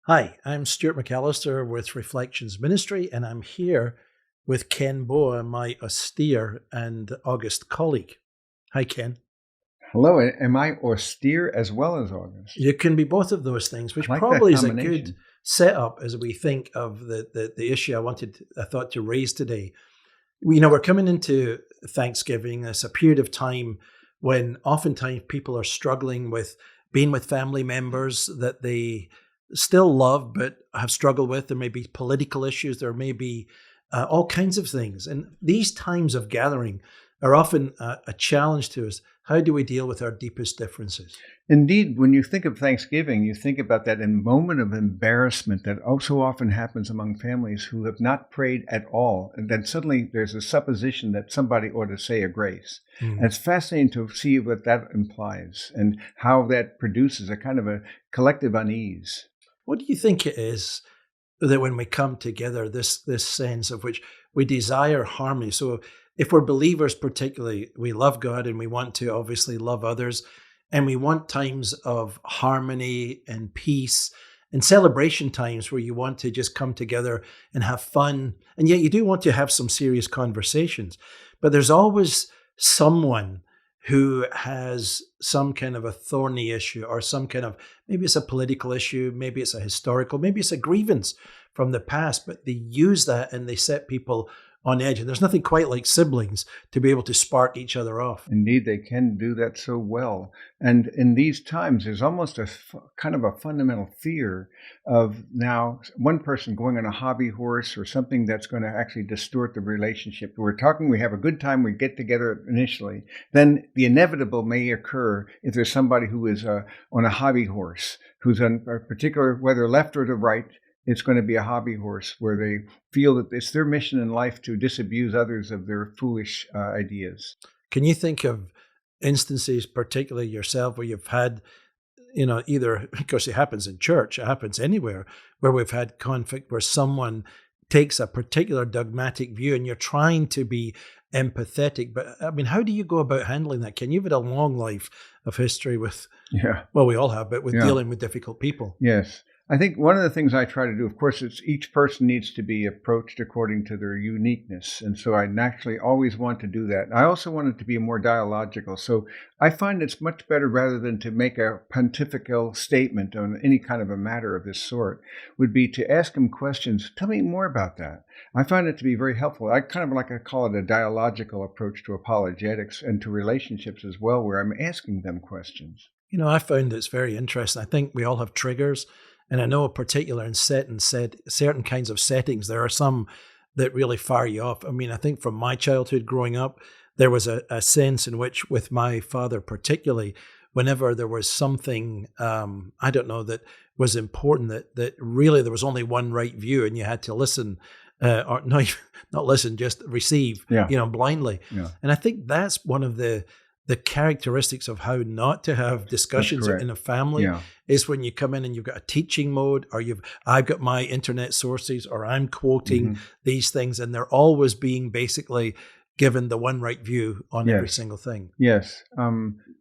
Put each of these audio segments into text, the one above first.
Hi, I'm Stuart McAllister with Reflections Ministry, and I'm here with Ken Boa, my austere and august colleague. Hi, Ken. Hello, am I austere as well as August? You can be both of those things, I which like that probably is a good combination. setup as we think of the issue I thought to raise today. We're coming into Thanksgiving. It's a period of time when oftentimes people are struggling with being with family members that they still love but have struggled with. There may be political issues. There may be all kinds of things. And these times of gathering are often a challenge to us. How do we deal with our deepest differences? Indeed, when you think of Thanksgiving, you think about that in moment of embarrassment that so often happens among families who have not prayed at all. And then suddenly there's a supposition that somebody ought to say a grace. And Mm. it's fascinating to see what that implies and how that produces a kind of a collective unease. What do you think it is that when we come together, this sense of which we desire harmony? So if we're believers, particularly, we love God and we want to obviously love others, and we want times of harmony and peace and celebration times where you want to just come together and have fun, and yet you do want to have some serious conversations. But there's always someone who has some kind of a thorny issue or some kind of, maybe it's a political issue, maybe it's a historical, maybe it's a grievance from the past, but they use that and they set people on edge. And there's nothing quite like siblings to be able to spark each other off. Indeed, they can do that so well. And in these times, there's almost kind of a fundamental fear of now one person going on a hobby horse or something that's going to actually distort the relationship. We're talking, we have a good time, we get together initially. Then the inevitable may occur if there's somebody who is on a hobby horse, who's on a particular, whether left or to right, it's going to be a hobby horse where they feel that it's their mission in life to disabuse others of their foolish ideas. Can you think of instances, particularly yourself, where you've had, either, because it happens in church, it happens anywhere, where we've had conflict where someone takes a particular dogmatic view and you're trying to be empathetic. But I mean, how do you go about handling that? Ken, you've had a long life of history with, Yeah, well, we all have, but with yeah, dealing with difficult people. yes. I think one of the things I try to do, of course, it's each person needs to be approached according to their uniqueness. And so I naturally always want to do that. I also want it to be more dialogical. So I find it's much better rather than to make a pontifical statement on any kind of a matter of this sort, would be to ask them questions. Tell me more about that. I find it to be very helpful. I kind of like I call it a dialogical approach to apologetics and to relationships as well, where I'm asking them questions. I found it's very interesting. I think we all have triggers. And I know, particular in certain kinds of settings, there are some that really fire you off. I mean, I think from my childhood growing up, there was a sense in which, with my father particularly, whenever there was something, I don't know, that was important, that really there was only one right view, and you had to listen, or not, not listen, just receive, Yeah, blindly. yeah, And I think that's one of the characteristics of how not to have that's discussions in correct. a family Yeah. is when you come in and you've got a teaching mode, or I've got my internet sources, or I'm quoting Hmm. these things, and they're always being basically given the one right view on every Yes. single thing. Yes.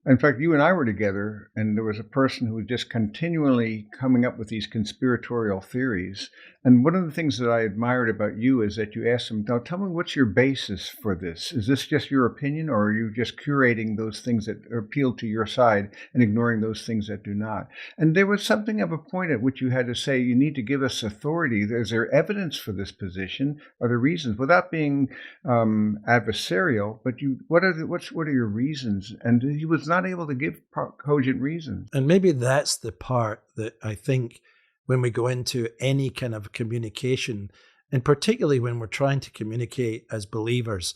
In fact, you and I were together, and there was a person who was just continually coming up with these conspiratorial theories. And one of the things that I admired about you is that you asked him, "Now, tell me what's your basis for this? Is this just your opinion, or are you just curating those things that appeal to your side and ignoring those things that do not?" And there was something of a point at which you had to say, "You need to give us authority. Is there evidence for this position? Are there reasons?" Without being adversarial, but what are your reasons? And he was not able to give cogent reasons. And maybe that's the part that I think, when we go into any kind of communication, and particularly when we're trying to communicate as believers,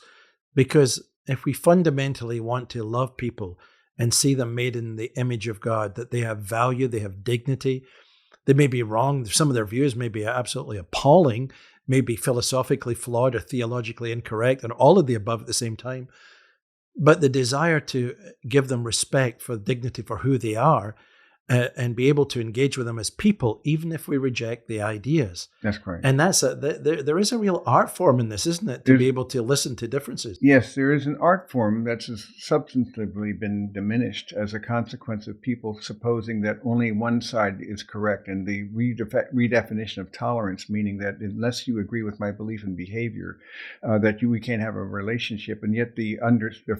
because if we fundamentally want to love people and see them made in the image of God, that they have value, they have dignity, they may be wrong. Some of their views may be absolutely appalling, may be philosophically flawed or theologically incorrect, and all of the above at the same time. But the desire to give them respect for dignity for who they are, and be able to engage with them as people, even if we reject the ideas. That's correct. And there is a real art form in this, isn't it? To be able to listen to differences. Yes, there is an art form that's substantively been diminished as a consequence of people supposing that only one side is correct, and the redefinition of tolerance, meaning that unless you agree with my belief and behavior, we can't have a relationship. And yet the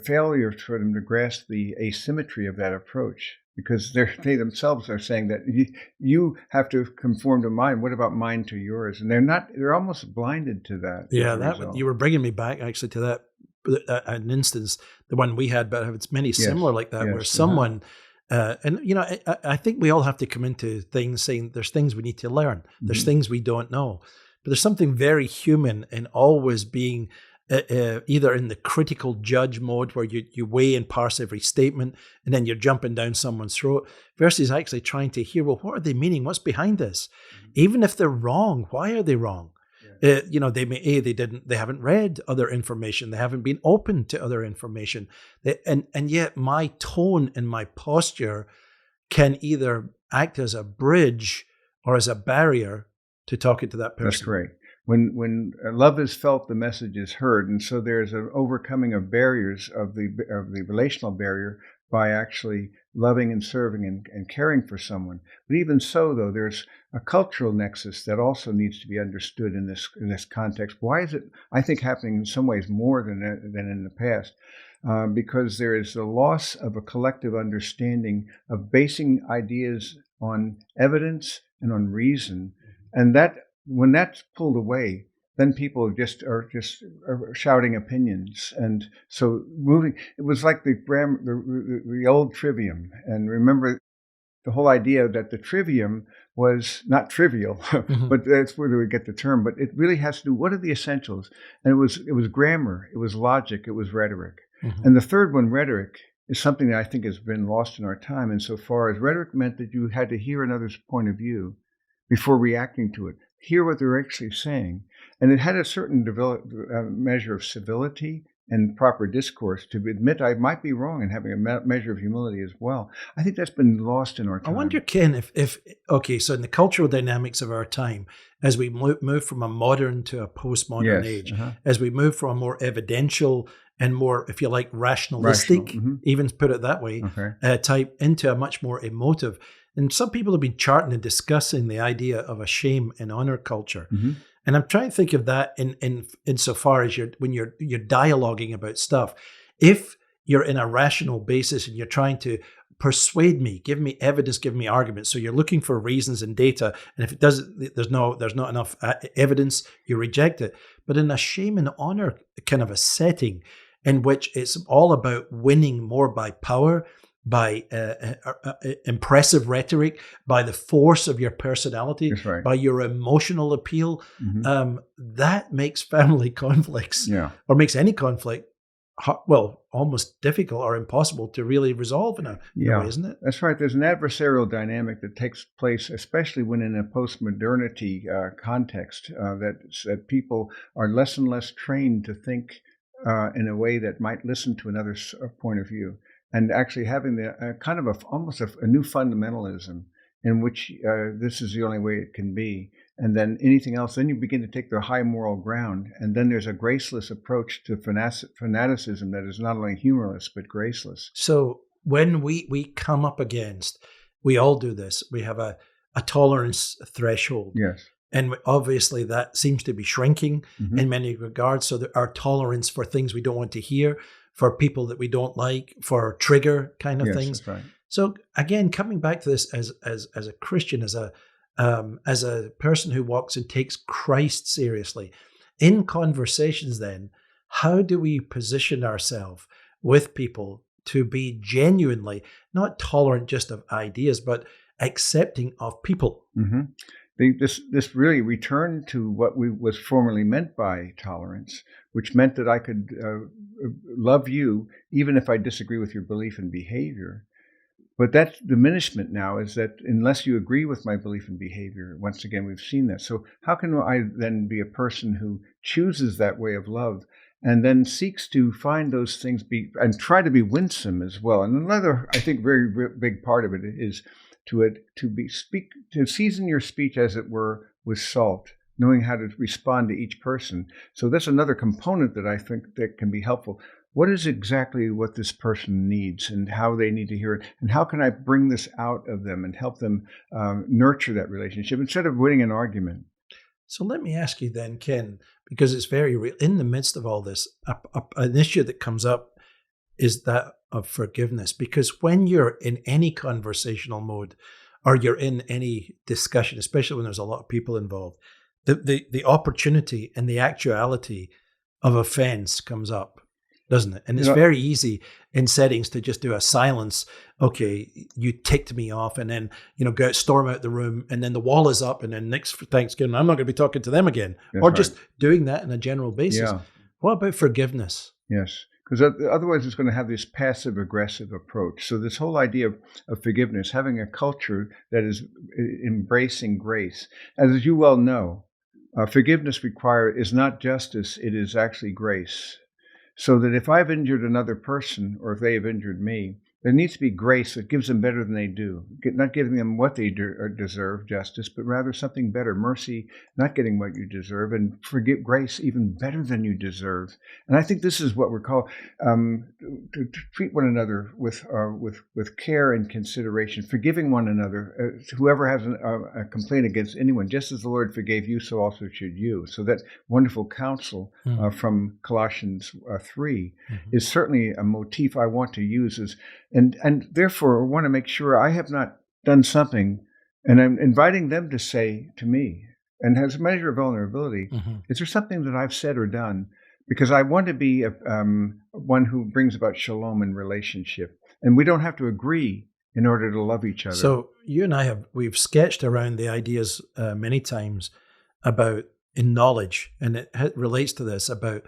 failure for them to grasp the asymmetry of that approach, because they themselves are saying that you have to conform to mine. What about mine to yours? And they're almost blinded to that. Yeah, you were bringing me back actually to that an instance, the one we had, but it's many similar like that, where someone, and I think we all have to come into things saying there's things we need to learn. There's things we don't know, but there's something very human in always being either in the critical judge mode where you weigh and parse every statement and then you're jumping down someone's throat, versus actually trying to hear, well, what are they meaning? What's behind this? Even if they're wrong, why are they wrong? They haven't read other information. They haven't been open to other information. And yet my tone and my posture can either act as a bridge or as a barrier to talking to that person. That's great. When love is felt, the message is heard, and so there's an overcoming of barriers of the relational barrier by actually loving and serving and caring for someone. But even so, though, there's a cultural nexus that also needs to be understood in this context. Why is it, I think, happening in some ways more than in the past? Because there is a loss of a collective understanding of basing ideas on evidence and on reason, and that. When that's pulled away, then people are shouting opinions, and so moving. It was like the old trivium, and remember the whole idea that the trivium was not trivial, but that's where we get the term. But it really has to do, what are the essentials? And it was grammar, it was logic, it was rhetoric, and the third one, rhetoric, is something that I think has been lost in our time. Insofar as rhetoric meant that you had to hear another's point of view before reacting to it. Hear what they're actually saying. And it had a certain measure of civility and proper discourse to admit I might be wrong, and having a measure of humility as well. I think that's been lost in our time. I wonder, Ken, so in the cultural dynamics of our time, as we move from a modern to a postmodern age, as we move from a more evidential and more, if you like, rationalistic, even put it that way, type into a much more emotive. And some people have been charting and discussing the idea of a shame and honor culture. And I'm trying to think of that insofar as when you're dialoguing about stuff. If you're in a rational basis and you're trying to persuade me, give me evidence, give me arguments. So you're looking for reasons and data. And if there's not enough evidence, you reject it. But in a shame and honor kind of a setting in which it's all about winning more by power, by impressive rhetoric, by the force of your personality, by your emotional appeal, that makes family conflicts, or makes any conflict, almost difficult or impossible to really resolve in a way, isn't it? That's right. There's an adversarial dynamic that takes place, especially when in a postmodernity context, that people are less and less trained to think in a way that might listen to another's point of view. And actually having kind of almost a new fundamentalism in which this is the only way it can be. And then anything else, then you begin to take the high moral ground. And then there's a graceless approach to fanaticism that is not only humorless, but graceless. So when we come up against, we all do this, we have a tolerance threshold. Yes. And obviously that seems to be shrinking in many regards. So our tolerance for things we don't want to hear, for people that we don't like, for trigger kind of things. That's right. So again, coming back to this as a Christian, as a person who walks and takes Christ seriously, in conversations then, how do we position ourselves with people to be genuinely not tolerant just of ideas, but accepting of people? This really returned to what was formerly meant by tolerance, which meant that I could love you even if I disagree with your belief and behavior. But that diminishment now is that unless you agree with my belief and behavior, once again, we've seen that. So how can I then be a person who chooses that way of love and then seeks to find those things and try to be winsome as well? And another, I think, very big part of it is to season your speech, as it were, with salt, knowing how to respond to each person. So that's another component that I think that can be helpful. What is exactly what this person needs and how they need to hear it? And how can I bring this out of them and help them nurture that relationship instead of winning an argument? So let me ask you then, Ken, because it's very real. In the midst of all this, an issue that comes up is that of forgiveness. Because when you're in any conversational mode or you're in any discussion, especially when there's a lot of people involved, the opportunity and the actuality of offense comes up, doesn't it? And it's very easy in settings to just do a silence. Okay, you ticked me off, and then go storm out the room, and then the wall is up, and then next Thanksgiving I'm not going to be talking to them again, or just doing that on a general basis. Yeah. What about forgiveness? Yes, because otherwise it's going to have this passive aggressive approach. So this whole idea of forgiveness, having a culture that is embracing grace, as you well know, forgiveness is not justice; it is actually grace. So that if I've injured another person or if they have injured me, there needs to be grace that gives them better than they do. Not giving them what they deserve, justice, but rather something better. Mercy, not getting what you deserve, and forgive grace even better than you deserve. And I think this is what we're called to treat one another with care and consideration, forgiving one another. Whoever has a complaint against anyone, just as the Lord forgave you, so also should you. So that wonderful counsel from Colossians 3 is certainly a motif I want to use and therefore I want to make sure I have not done something, and I'm inviting them to say to me, and as a measure of vulnerability, is there something that I've said or done? Because I want to be one who brings about shalom in relationship, and we don't have to agree in order to love each other. So you and I we've sketched around the ideas many times about in knowledge, and it relates to this about.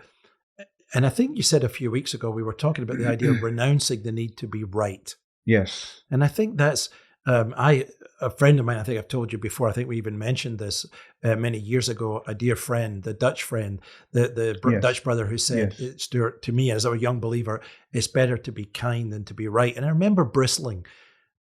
And I think you said a few weeks ago, we were talking about the idea of renouncing the need to be right. Yes. And I think that's, a friend of mine, I think I've told you before, I think we even mentioned this many years ago, a dear friend, the Dutch friend, the Dutch brother who said, Stuart, to me as a young believer, it's better to be kind than to be right. And I remember bristling,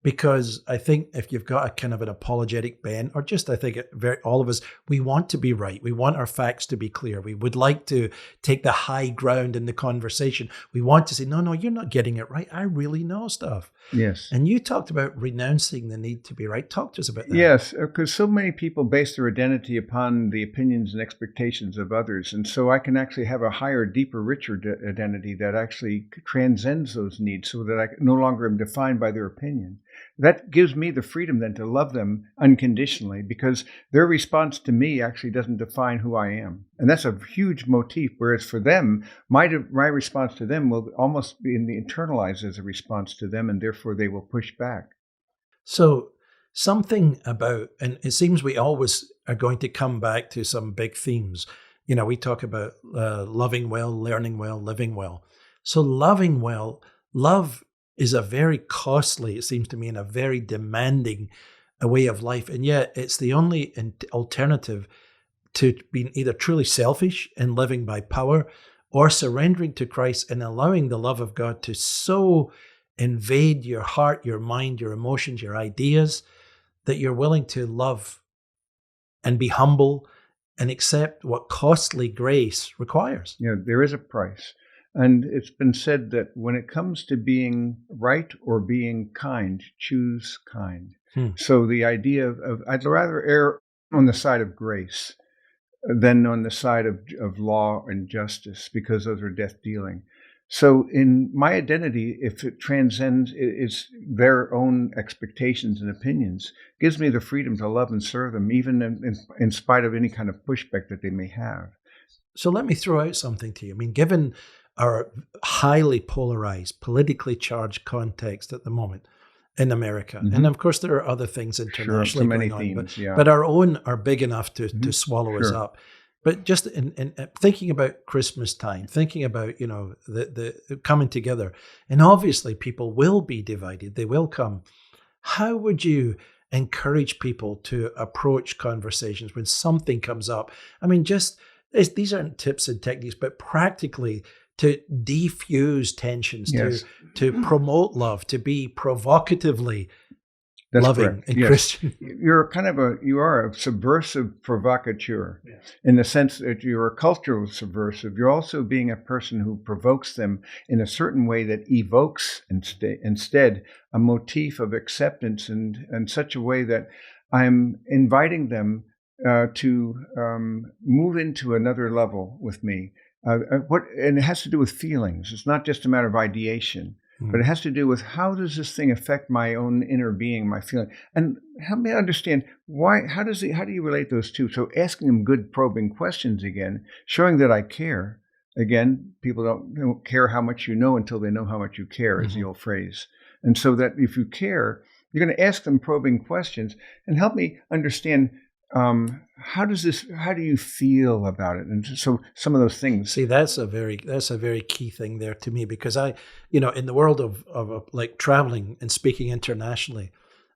because I think if you've got a kind of an apologetic bent, or just I think all of us, we want to be right. We want our facts to be clear. We would like to take the high ground in the conversation. We want to say, no, you're not getting it right. I really know stuff. Yes. And you talked about renouncing the need to be right. Talk to us about that. Yes, because so many people base their identity upon the opinions and expectations of others. And so I can actually have a higher, deeper, richer identity that actually transcends those needs, so that I no longer am defined by their opinion. That gives me the freedom then to love them unconditionally, because their response to me actually doesn't define who I am. And that's a huge motif, whereas for them, my response to them will almost be internalized as a response to them, and therefore they will push back. So something about, and it seems we always are going to come back to some big themes. We talk about loving well, learning well, living well. So loving well, love is a very costly, it seems to me, and a very demanding way of life. And yet it's the only alternative to being either truly selfish and living by power, or surrendering to Christ and allowing the love of God to so invade your heart, your mind, your emotions, your ideas, that you're willing to love and be humble and accept what costly grace requires. There is a price. And it's been said that when it comes to being right or being kind, choose kind. So the idea of I'd rather err on the side of grace than on the side of law and justice, because those are death dealing. So in my identity, if it transcends it's their own expectations and opinions, gives me the freedom to love and serve them, even in spite of any kind of pushback that they may have. So let me throw out something to you. I mean, given our highly polarized, politically charged context at the moment in America. And of course, there are other things internationally going on, themes, but our own are big enough to swallow us up. But just in thinking about Christmas time, thinking about, the coming together, and obviously people will be divided, they will come. How would you encourage people to approach conversations when something comes up? I mean, these aren't tips and techniques, but practically to defuse tensions, to promote love, to be provocatively That's loving, correct. and Yes. Christian. You are a subversive provocateur Yeah. in the sense that you're a cultural subversive. You're also being a person who provokes them in a certain way that evokes instead a motif of acceptance and in such a way that I'm inviting them to move into another level with me. And it has to do with feelings. It's not just a matter of ideation, but it has to do with how does this thing affect my own inner being, my feeling, and help me understand why. How do you relate those two? So asking them good probing questions again, showing that I care. Again, people don't care how much you know until they know how much you care, is the old phrase. And so that if you care, you're going to ask them probing questions and help me understand how do you feel about it? And so some of those things. See, that's a very key thing there to me, because in the world of like traveling and speaking internationally,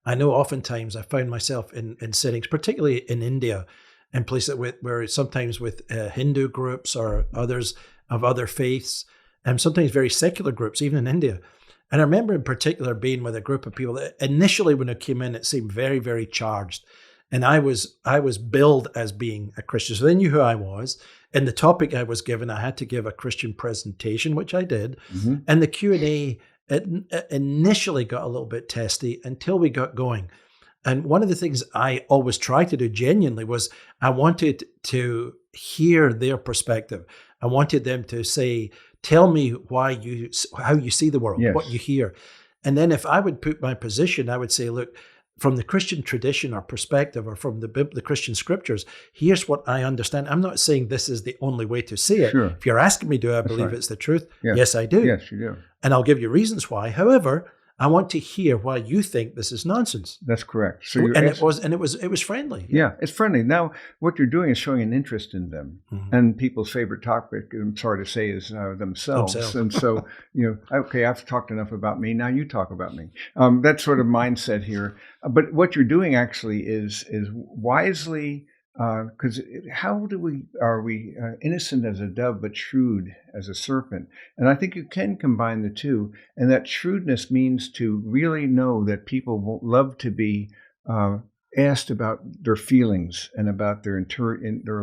I know oftentimes I find myself in settings, particularly in India, and places where sometimes with Hindu groups or others of other faiths, and sometimes very secular groups, even in India. And I remember in particular being with a group of people that initially when it came in, it seemed very, very charged. And I was billed as being a Christian. So they knew who I was. And the topic I was given, I had to give a Christian presentation, which I did. Mm-hmm. And the Q&A initially got a little bit testy until we got going. And one of the things I always tried to do genuinely was I wanted to hear their perspective. I wanted them to say, tell me how you see the world, Yes. what you hear. And then if I would put my position, I would say, look, from the Christian tradition or perspective, or from the Christian scriptures, here's what I understand. I'm not saying this is the only way to see it. Sure. If you're asking me, do I believe right. it's the truth? Yes. Yes, I do. Yes, you do. And I'll give you reasons why. However, I want to hear why you think this is nonsense. That's correct. So it was friendly. Yeah, it's friendly. Now, what you're doing is showing an interest in them. Mm-hmm. And people's favorite topic, I'm sorry to say, is themselves. And so, okay, I've talked enough about me. Now you talk about me. That sort of mindset here. But what you're doing actually is wisely. Because are we innocent as a dove but shrewd as a serpent? And I think you can combine the two. And that shrewdness means to really know that people won't love to be asked about their feelings and about their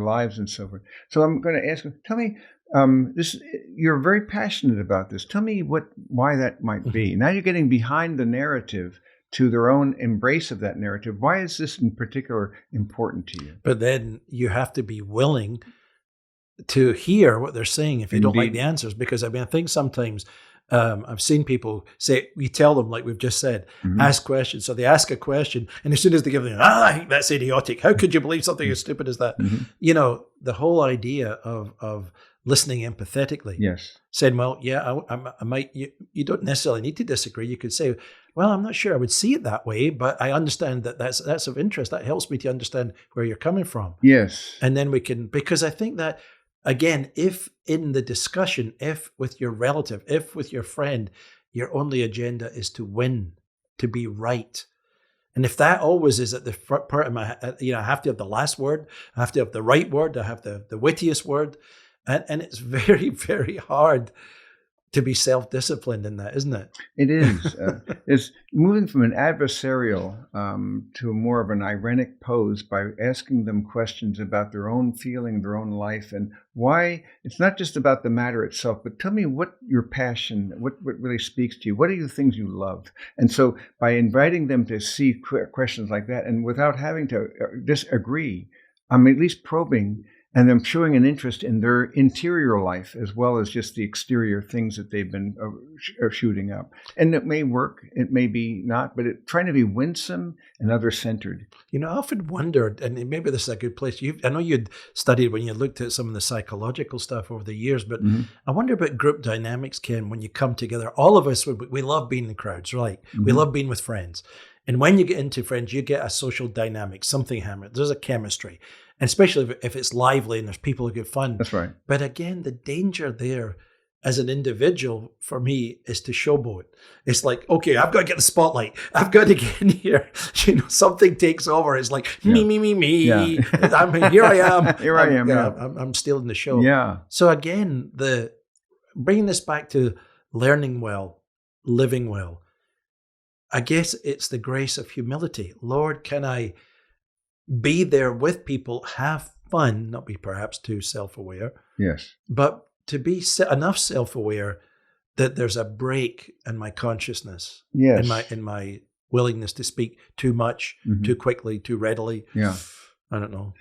lives and so forth. So I'm going to ask you, tell me, you're very passionate about this. Tell me why that might be. Now you're getting behind the narrative to their own embrace of that narrative. Why is this in particular important to you? But then you have to be willing to hear what they're saying if you don't like the answers. Because I think sometimes I've seen people say, we tell them, like we've just said, ask questions. So they ask a question, and as soon as they give them, I think that's idiotic. How could you believe something as stupid as that? The whole idea of listening empathetically. Yes. Saying, well, yeah, I might, you don't necessarily need to disagree. You could say, well, I'm not sure I would see it that way, but I understand that's of interest. That helps me to understand where you're coming from. Yes. And then we can, because I think that, again, if in the discussion, if with your relative, if with your friend, your only agenda is to win, to be right. And if that always is at the front part of my, I have to have the last word, I have to have the right word, I have the wittiest word. And it's very, very hard to be self-disciplined in that, isn't it? It is. It's moving from an adversarial to more of an ironic pose by asking them questions about their own feeling, their own life, and why. It's not just about the matter itself, but tell me what your passion, what really speaks to you. What are the things you love? And so by inviting them to see questions like that, and without having to disagree, I'm at least probing and them showing an interest in their interior life as well as just the exterior things that they've been shooting up. And it may work, it may be not, but trying to be winsome and other-centered. I often wondered, and maybe this is a good place. I know you'd studied when you looked at some of the psychological stuff over the years, but I wonder about group dynamics, Ken, when you come together. All of us, we love being in crowds, right? We love being with friends. And when you get into friends, you get a social dynamic, something hammered. There's a chemistry. And especially if it's lively and there's people who get fun. That's right. But again, the danger there as an individual for me is to showboat. It's like, okay, I've got to get the spotlight. I've got to get in here. Something takes over. It's like, me. Yeah. Here I am. I'm stealing the show. Yeah. So again, bringing this back to learning well, living well. I guess it's the grace of humility. Lord, can I be there with people, have fun, not be perhaps too self-aware, Yes. but to be enough self-aware that there's a break in my consciousness, in Yes. my willingness to speak too much, too quickly, too readily. Yeah. I don't know.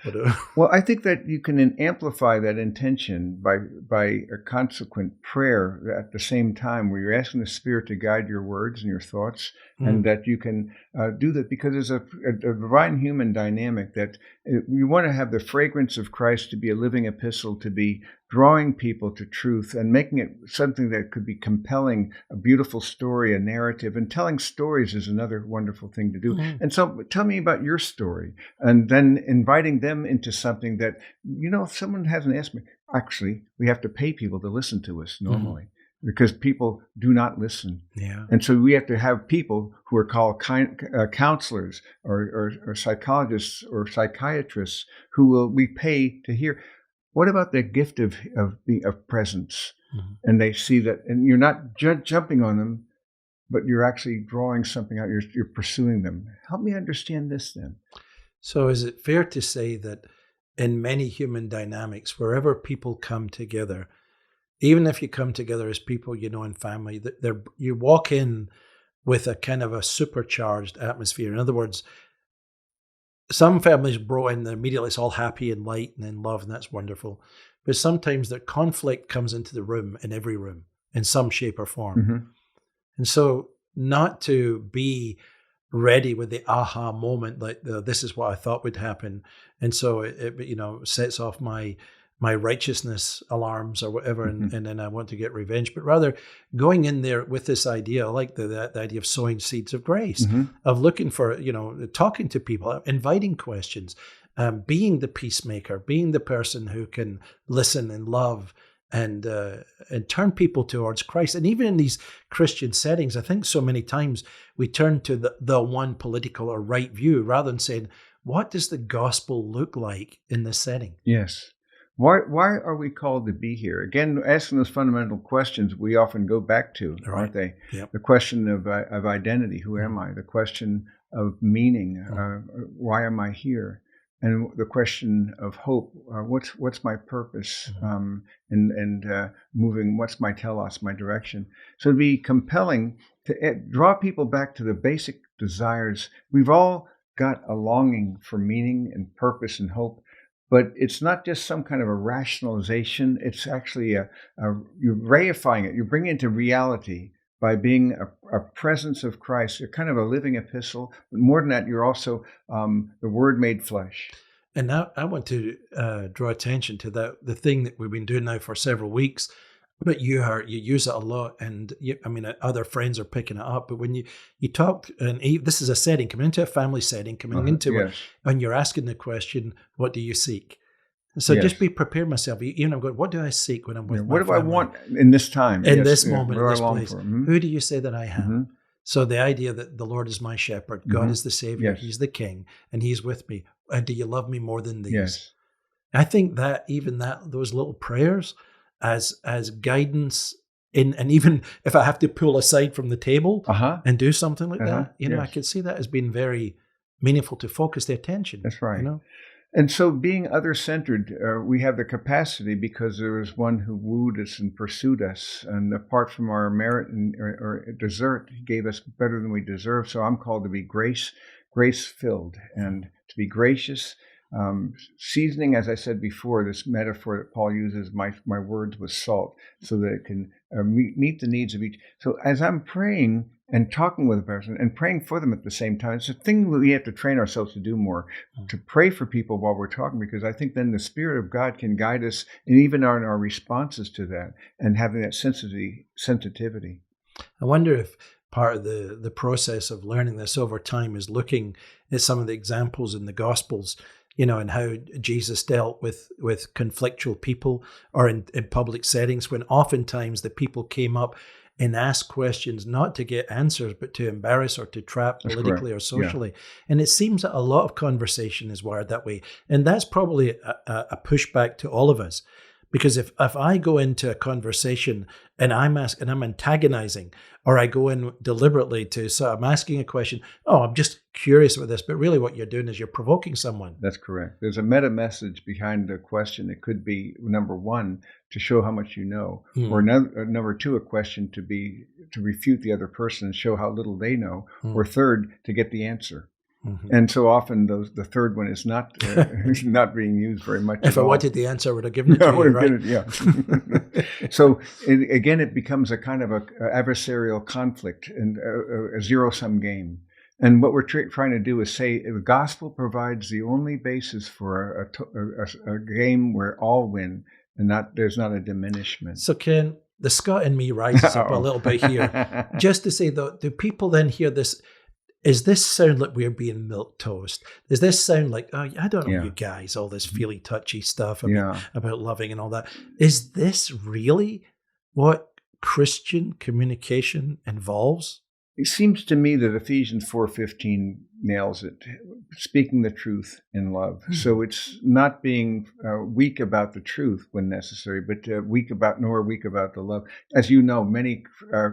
Well, I think that you can amplify that intention by a consequent prayer at the same time, where you're asking the Spirit to guide your words and your thoughts, and that you can do that, because there's a divine human dynamic that you want to have the fragrance of Christ to be a living epistle, to be drawing people to truth and making it something that could be compelling, a beautiful story, a narrative. And telling stories is another wonderful thing to do. And so tell me about your story, and then inviting them into something that, if someone hasn't asked me, actually, we have to pay people to listen to us normally. Because people do not listen. Yeah. And so we have to have people who are called counselors or psychologists or psychiatrists who we pay to hear. What about the gift of presence? And they see that, and you're not jumping on them, but you're actually drawing something out. You're pursuing them. Help me understand this then. So is it fair to say that in many human dynamics, wherever people come together, even if you come together as people, in family, you walk in with a kind of a supercharged atmosphere. In other words, some families brought in immediately, it's all happy and light and in love, and that's wonderful. But sometimes the conflict comes into the room, in every room, in some shape or form. And so not to be ready with the aha moment, like this is what I thought would happen. And so it sets off my righteousness alarms or whatever, and then I want to get revenge, but rather going in there with this idea, like the idea of sowing seeds of grace, of looking for, talking to people, inviting questions, being the peacemaker, being the person who can listen and love and turn people towards Christ. And even in these Christian settings, I think so many times we turn to the one political or right view rather than saying, what does the gospel look like in this setting? Yes. Why are we called to be here? Again, asking those fundamental questions we often go back to, aren't they? Yep. The question of identity, who am I? The question of meaning, why am I here? And the question of hope, what's my purpose? And moving, what's my telos, my direction? So it'd be compelling to draw people back to the basic desires. We've all got a longing for meaning and purpose and hope. But it's not just some kind of a rationalization. It's actually you're reifying it. You're bringing it into reality by being a presence of Christ. You're kind of a living epistle. But more than that, you're also the Word made flesh. And now I want to draw attention to the thing that we've been doing now for several weeks. But you use it a lot, and other friends are picking it up. But when you talk, and this is a setting, coming into a family setting, coming into it, and you're asking the question, "What do you seek?" So just be prepared, myself. I'm going, what do I seek when I'm with my family? What do I want in this time? In this moment, in this place? Who do you say that I am? So the idea that the Lord is my shepherd, God is the Savior, He's the King, and He's with me. And do you love me more than these? Yes. I think that even those little prayers as guidance and even if I have to pull aside from the table and do something like that, I could see that as being very meaningful to focus the attention. That's right. And so being other-centered, we have the capacity because there was one who wooed us and pursued us. And apart from our merit or desert, He gave us better than we deserve. So I'm called to be grace-filled and to be gracious. Seasoning, as I said before, this metaphor that Paul uses, my words with salt, so that it can meet the needs of each. So as I'm praying and talking with a person and praying for them at the same time, it's a thing that we have to train ourselves to do more, to pray for people while we're talking, because I think then the Spirit of God can guide us, and even in our responses to that, and having that sensitivity. I wonder if part of the process of learning this over time is looking at some of the examples in the Gospels, and how Jesus dealt with conflictual people or in public settings, when oftentimes the people came up and asked questions not to get answers, but to embarrass or to trap politically or socially. Yeah. And it seems that a lot of conversation is wired that way. And that's probably a pushback to all of us. Because if I go into a conversation and I'm antagonizing, or I go in deliberately so I'm asking a question, oh, I'm just curious about this, but really what you're doing is you're provoking someone. That's correct. There's a meta message behind the question. It could be, number one, to show how much you know, or number two, a question to refute the other person and show how little they know, or third, to get the answer. And so often the third one is not not being used very much. If I wanted the answer, I would have given it to you, right? Yeah. So again, it becomes a kind of a adversarial conflict and a zero-sum game. And what we're trying to do is say the gospel provides the only basis for a game where all win, and there's not a diminishment. So Ken, the Scot in me rises up a little bit here, just to say though, do people then hear this? Is this sound like we're being milquetoast? Does this sound like, oh, I don't know, you guys, all this feely touchy stuff about loving and all that? Is this really what Christian communication involves? It seems to me that Ephesians 4:15 nails it, speaking the truth in love. So it's not being weak about the truth when necessary, but weak about the love. As you know, many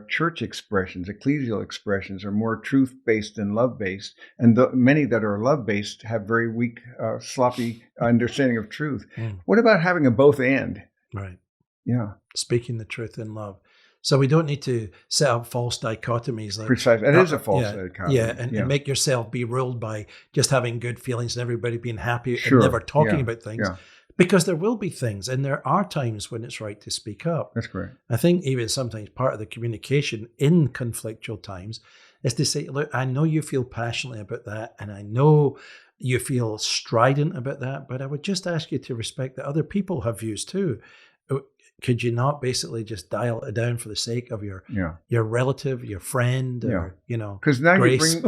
church expressions, ecclesial expressions, are more truth-based than love-based, and many that are love-based have very weak, sloppy understanding of truth. What about having a both and? Right. Yeah. Speaking the truth in love. So we don't need to set up false dichotomies. Like, precisely. It is a false dichotomy. Yeah, and make yourself be ruled by just having good feelings and everybody being happy and never talking about things. Yeah. Because there will be things, and there are times when it's right to speak up. That's correct. I think even sometimes part of the communication in conflictual times is to say, look, I know you feel passionately about that, and I know you feel strident about that, but I would just ask you to respect that other people have views too. Could you not basically just dial it down for the sake of your relative, your friend, or because now Grace?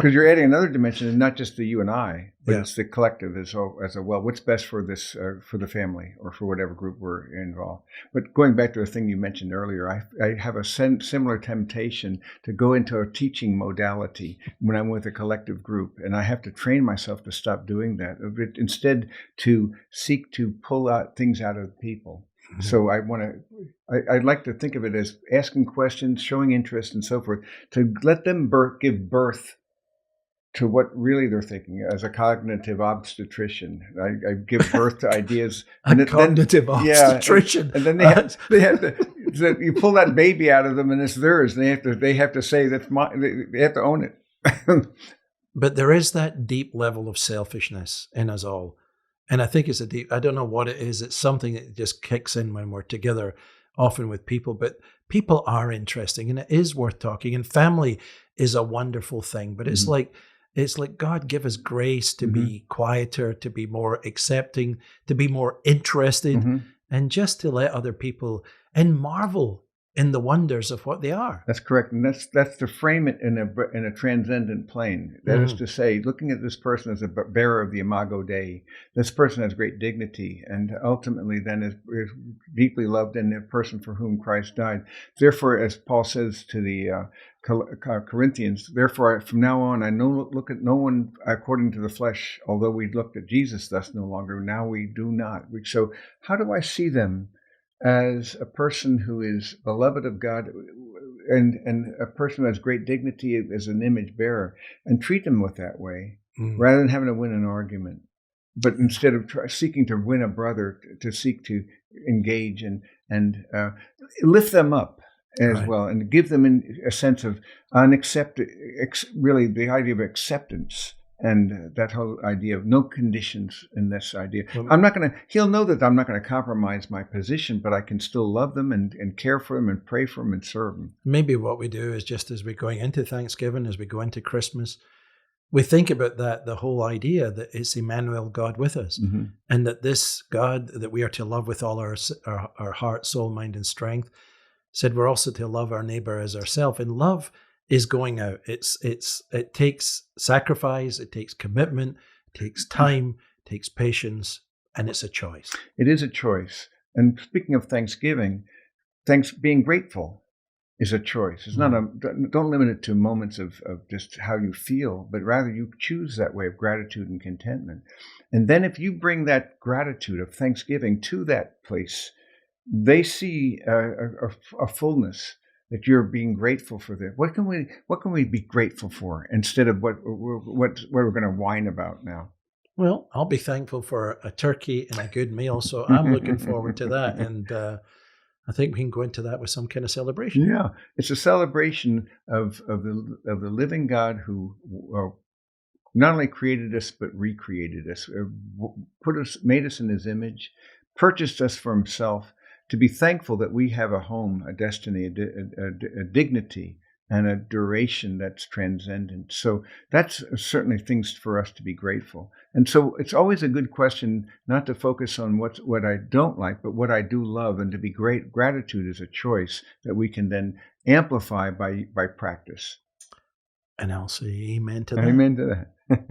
you're adding another dimension, and not just the you and I, but it's the collective as a well. What's best for this for the family or for whatever group we're involved? But going back to the thing you mentioned earlier, I have a similar temptation to go into a teaching modality when I'm with a collective group, and I have to train myself to stop doing that. Instead, to seek to pull out things out of people. So I'd like to think of it as asking questions, showing interest, and so forth, to let them give birth to what really they're thinking. As a cognitive obstetrician, I give birth to ideas. Cognitive obstetrician, and then they have to. So you pull that baby out of them, and it's theirs. And they have to say that's mine. They have to own it. But there is that deep level of selfishness in us all. And I think I don't know what it is. It's something that just kicks in when we're together, often with people, but people are interesting and it is worth talking. And family is a wonderful thing, but it's like God give us grace to be quieter, to be more accepting, to be more interested, and just to let other people and marvel in the wonders of what they are. That's correct, and that's to frame it in a transcendent plane. That is to say, looking at this person as a bearer of the Imago Dei, this person has great dignity, and ultimately then is deeply loved in the person for whom Christ died. Therefore, as Paul says to the Corinthians, therefore from now on I look at no one according to the flesh, although we looked at Jesus thus no longer. Now we do not. So how do I see them? As a person who is beloved of God and a person who has great dignity as an image bearer, and treat them with that way rather than having to win an argument. But instead of seeking to win a brother, to seek to engage and lift them up as well, and give them a sense of really the idea of acceptance. And that whole idea of no conditions in this idea. He'll know that I'm not going to compromise my position, but I can still love them and care for them and pray for them and serve them. Maybe what we do is just as we're going into Thanksgiving, as we go into Christmas, we think about the whole idea that it's Emmanuel, God with us, and that this God that we are to love with all our heart, soul, mind, and strength, said we're also to love our neighbor as ourselves. And love is going out. It takes sacrifice, it takes commitment, it takes time, it takes patience, and it's a choice. It is a choice. And speaking of Thanksgiving, being grateful. is a choice. It's not Mm. don't limit it to moments of just how you feel, but rather you choose that way of gratitude and contentment. And then if you bring that gratitude of thanksgiving to that place, they see a fullness that you're being grateful for this. What can we be grateful for instead of what we're going to whine about now? Well, I'll be thankful for a turkey and a good meal, so I'm looking forward to that, and, I think we can go into that with some kind of celebration. Yeah, it's a celebration of the living God who not only created us but recreated us, put us, made us in His image, purchased us for Himself. To be thankful that we have a home, a destiny, a dignity, and a duration that's transcendent. So that's certainly things for us to be grateful. And so it's always a good question not to focus on what I don't like, but what I do love, and to be great. Gratitude is a choice that we can then amplify by practice. And I'll say amen to that. Amen to that.